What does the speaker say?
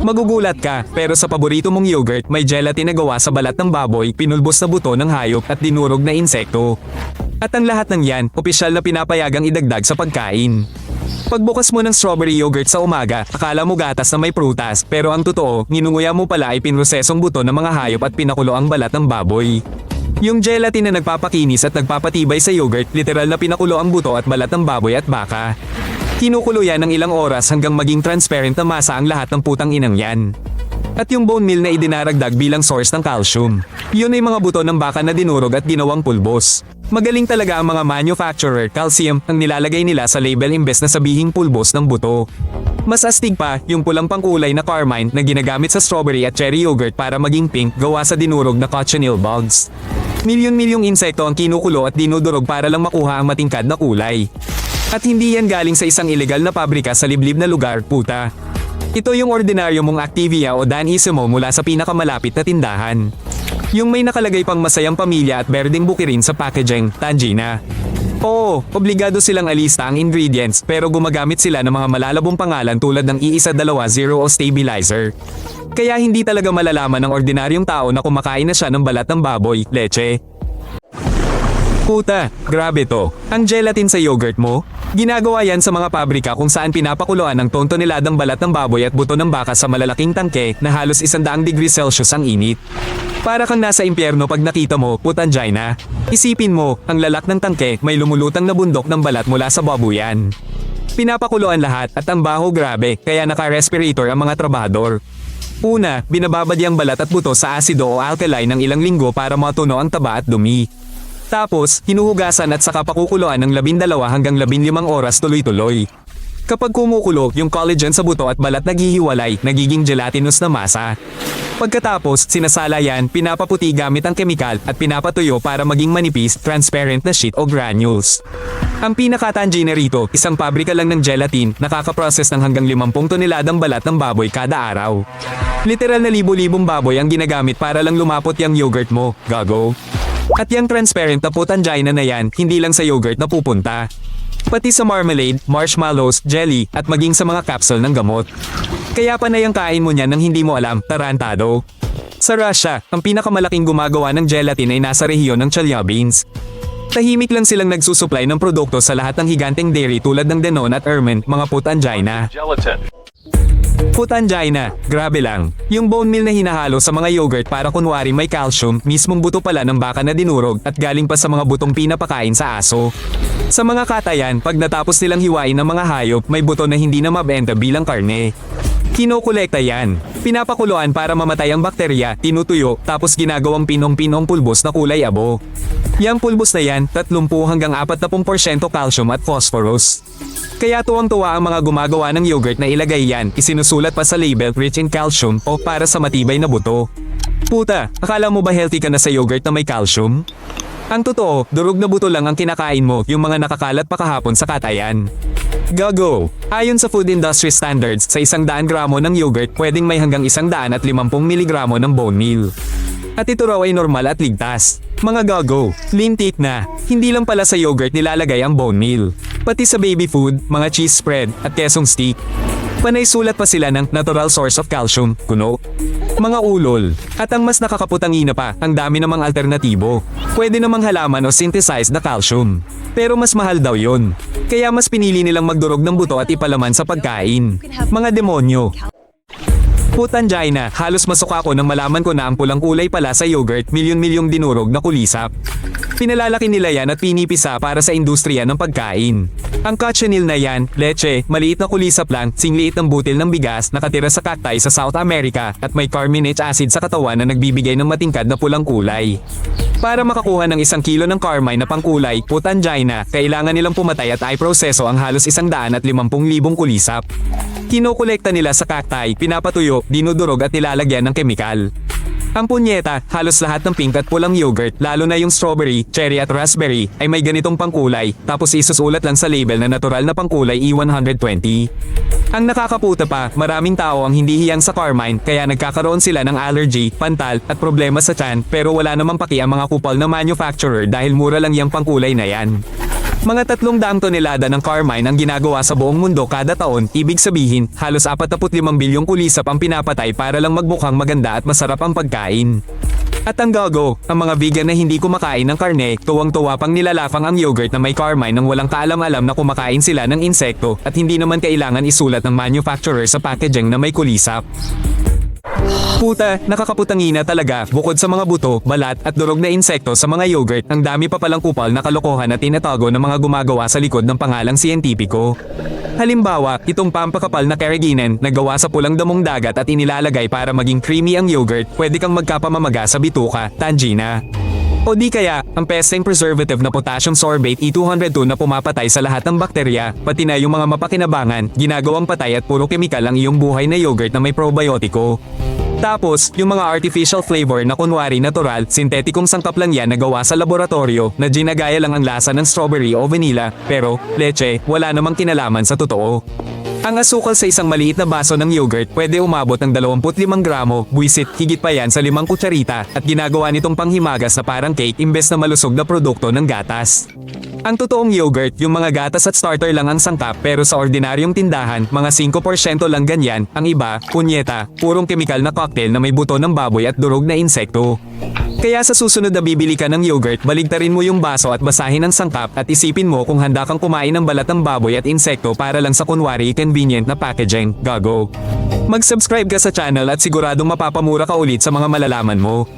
Magugulat ka, pero sa paborito mong yogurt may gelatin na gawa sa balat ng baboy, pinulbos na buto ng hayop at dinurog na insekto. At ang lahat ng yan, opisyal na pinapayagang idagdag sa pagkain. Pagbukas mo ng strawberry yogurt sa umaga, akala mo gatas na may prutas, pero ang totoo, ninunguya mo pala ay pinrosesong buto ng mga hayop at pinakulo ang balat ng baboy. Yung gelatin na nagpapakinis at nagpapatibay sa yogurt, literal na pinakulo ang buto at balat ng baboy at baka. Kinukulo yan ng ilang oras hanggang maging transparent na masa ang lahat ng putang inang yan. At yung bone meal na idinaragdag bilang source ng calcium. Yun ay mga buto ng baka na dinurog at ginawang pulbos. Magaling talaga ang mga manufacturer, calcium ang nilalagay nila sa label imbes na sabihing pulbos ng buto. Mas astig pa, yung pulang pangkulay na carmine na ginagamit sa strawberry at cherry yogurt para maging pink gawa sa dinurog na cochineal bugs. Milyon-milyong insekto ang kinukulo at dinudurog para lang makuha ang matingkad na kulay. At hindi yan galing sa isang ilegal na pabrika sa liblib na lugar, puta. Ito yung ordinaryo mong Activia o Danisimo mula sa pinakamalapit na tindahan. Yung may nakalagay pang masayang pamilya at berdeng bukirin sa packaging, Tangina. Oo, obligado silang alista ang ingredients pero gumagamit sila ng mga malalabong pangalan tulad ng iisa-dalawa-0 o stabilizer. Kaya hindi talaga malalaman ng ordinaryong tao na kumakain na siya ng balat ng baboy, leche. Puta, grabe to. Ang gelatin sa yogurt mo? Ginagawa yan sa mga pabrika kung saan pinapakuluan ng tontoneladang balat ng baboy at buto ng baka sa malalaking tangke na halos 100 degrees Celsius ang init. Para kang nasa impyerno pag nakita mo, putangina. Isipin mo, ang lalak ng tangke may lumulutang na bundok ng balat mula sa babuyan. Pinapakuluan lahat at ang baho grabe kaya naka-respirator ang mga trabahador. Una, binababad yung balat at buto sa asido o alkali ng ilang linggo para matuno ang taba at dumi. Tapos, hinuhugasan at saka pakukuluan ng 12 hanggang 15 oras tuloy-tuloy. Kapag kumukulo, yung collagen sa buto at balat naghihiwalay, nagiging gelatinous na masa. Pagkatapos, sinasala yan, pinapaputi gamit ang kemikal at pinapatuyo para maging manipis, transparent na sheet o granules. Ang pinaka-tangina rito, isang pabrika lang ng gelatin, nakakaprocess ng hanggang 50 toneladang balat ng baboy kada araw. Literal na libo-libong baboy ang ginagamit para lang lumapot yung yogurt mo, gago. At yung transparent na putangina na yan, hindi lang sa yogurt na pupunta. Pati sa marmalade, marshmallows, jelly, at maging sa mga capsule ng gamot. Kaya panay ang kain mo niyan nang hindi mo alam, tarantado. Sa Russia, ang pinakamalaking gumagawa ng gelatin ay nasa rehiyon ng Chelyabinsk. Tahimik lang silang nagsusupply ng produkto sa lahat ng higanteng dairy tulad ng Danone at Ermin, mga putangina. Putangina, grabe lang. Yung bone meal na hinahalo sa mga yogurt para kunwari may calcium, mismong buto pala ng baka na dinurog at galing pa sa mga butong pinapakain sa aso. Sa mga katayan, pag natapos nilang hiwain ng mga hayop, may buto na hindi na mabenta bilang karne. Kinokolekta yan. Pinapakuluan para mamatay ang bakterya, tinutuyo, tapos ginagawang pinong-pinong pulbos na kulay abo. Yang pulbos na yan, 30 hanggang 40% calcium at phosphorus. Kaya tuwang-tuwa ang mga gumagawa ng yogurt na ilagay yan, isinusulat pa sa label rich in calcium o para sa matibay na buto. Puta, akala mo ba healthy ka na sa yogurt na may calcium? Ang totoo, durog na buto lang ang kinakain mo, yung mga nakakalat pa kahapon sa katayan. Gago! Ayon sa food industry standards, sa 100 gramo ng yogurt pwedeng may hanggang 150 miligramo ng bone meal. At ito raw ay normal at ligtas. Mga gago, lintik na. Hindi lang pala sa yogurt nilalagay ang bone meal. Pati sa baby food, mga cheese spread, at kesong stick. Panay sulat pa sila ng natural source of calcium, kuno. Mga ulol. At ang mas nakakaputangina pa, ang dami namang alternatibo. Pwede namang halaman o synthesized na calcium. Pero mas mahal daw yon. Kaya mas pinili nilang magdurog ng buto at ipalaman sa pagkain. Mga demonyo. Putangina, halos masuka ako nang malaman ko na ang pulang kulay pala sa yogurt, milyon-milyong dinurog na kulisap. Pinalalaki nila yan at pinipisa para sa industriya ng pagkain. Ang cochineal na yan, leche, maliit na kulisap lang, singliit ng butil ng bigas, nakatira sa cacti sa South America, at may carminate acid sa katawan na nagbibigay ng matingkad na pulang kulay. Para makakuha ng 1 kilo ng carmine na pangkulay, putangina, kailangan nilang pumatay at i-proseso ang halos 150,000 kulisap. Kinokolekta nila sa cacti, pinapatuyo, dinudurog at nilalagyan ng kemikal. Ang punyeta, halos lahat ng pink at pulang yogurt, lalo na yung strawberry, cherry at raspberry, ay may ganitong pangkulay, tapos isusulat lang sa label na natural na pangkulay E120. Ang nakakaputa pa, maraming tao ang hindi hiyang sa carmine, kaya nagkakaroon sila ng allergy, pantal, at problema sa tiyan, pero wala namang paki ang mga kupal na manufacturer dahil mura lang yung pangkulay na yan. Mga 300 tonelada ng carmine ang ginagawa sa buong mundo kada taon, ibig sabihin, halos 45 bilyong kulisap ang pinapatay para lang magmukhang maganda at masarap ang pagkain. At ang gago, ang mga vegan na hindi kumakain ng karne, tuwang-tuwa pang nilalafang ang yogurt na may carmine nang walang kaalam-alam na kumakain sila ng insekto at hindi naman kailangan isulat ng manufacturer sa packaging na may kulisap. Puta, nakakaputangina talaga. Bukod sa mga buto, balat at durog na insekto sa mga yogurt, ang dami pa palang kupal na kalokohan na tinatago ng mga gumagawa sa likod ng pangalang siyentipiko. Halimbawa, itong pampakapal na carrageenan na gawa sa pulang damong dagat at inilalagay para maging creamy ang yogurt, pwede kang magkapamamaga sa bituka, tangina. O di kaya, ang pesteng preservative na potassium sorbate E202 na pumapatay sa lahat ng bakterya, pati na yung mga mapakinabangan, ginagawang patay at puro kemikal ang iyong buhay na yogurt na may probiotiko. Tapos, yung mga artificial flavor na kunwari natural, sintetikong sangkap lang yan na gawa sa laboratorio na ginagaya lang ang lasa ng strawberry o vanilla, pero, leche, wala namang kinalaman sa totoo. Ang asukal sa isang maliit na baso ng yogurt pwede umabot ng 25 gramo, buisit, higit pa yan sa 5 kutsarita, at ginagawa nitong panghimagas na parang cake imbes na malusog na produkto ng gatas. Ang totoong yogurt, yung mga gatas at starter lang ang sangkap pero sa ordinaryong tindahan, mga 5% lang ganyan, ang iba, punyeta, purong kemikal na cocktail na may buto ng baboy at durog na insekto. Kaya sa susunod na bibili ka ng yogurt, baligtarin mo yung baso at basahin ang sangkap at isipin mo kung handa kang kumain ng balat ng baboy at insekto para lang sa kunwari convenient na packaging, gago. Mag-subscribe ka sa channel at siguradong mapapamura ka ulit sa mga malalaman mo.